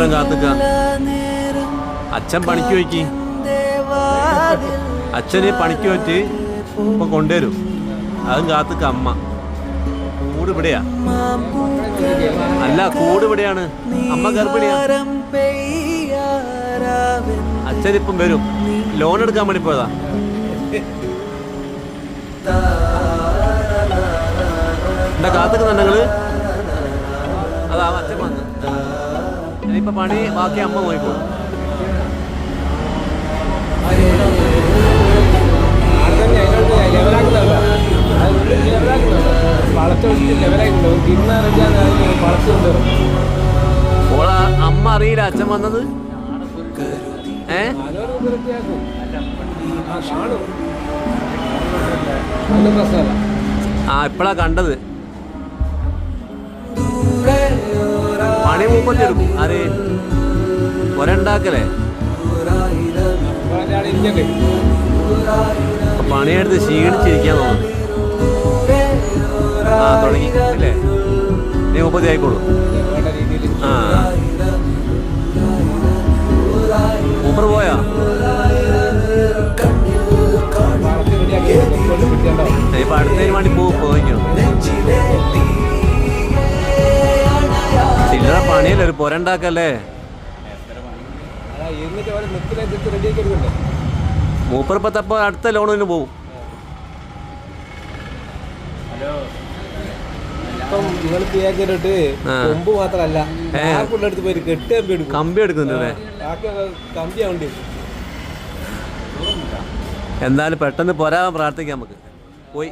എന്തിനാ കാത്തുക? അച്ഛൻ പണിക്ക് പോയിക്ക്. അച്ഛന് പണിക്ക് പോയിട്ട് ഇപ്പൊ കൊണ്ടുവരും. അതും കാത്തുക്ക അമ്മ. കൂട് ഇവിടെയാ. അല്ല, കൂട് ഇവിടെയാണ്. അമ്മ ഗർഭിണിയാ. അച്ഛനിപ്പം വരും. ലോൺ എടുക്കാൻ വേണ്ടി പോയതാ. എന്താ കാത്തുക്കുന്നുണ്ട് നിങ്ങള്? അതാ അച്ഛൻ വന്ന്. ഇനിയിപ്പൊ പണി ബാക്കി അമ്മ പോയിക്കോ. ഓളാ അമ്മ അറിയില്ല അച്ഛൻ വന്നത്. ആ ഇപ്പളാ കണ്ടത്. പണി മൂപ്പത്തി എടുക്കും. ആര് ഒരണ്ടാക്കലേ? പണിയെടുത്ത് ക്ഷീണിച്ചിരിക്കാൻ തോന്നുന്നു. ആ തുടങ്ങി അല്ലേ? നീ 30 ആയിക്കോളൂ. ആ മൂപ്പർ പോയാ? ഇപ്പൊ അടുത്തതിന് വേണ്ടി പോയിക്കണം. ചില്ലറ പണിയല്ലേ, ഒരു പൊരണ്ടാക്കല്ലേ? മൂപ്പർപ്പത്തപ്പോ അടുത്ത ലോണിന് പോവും. കമ്പി എടുക്കുന്നുണ്ട്. എന്തായാലും പെട്ടെന്ന് പോരാൻ പ്രാർത്ഥിക്കാം നമുക്ക്. പോയി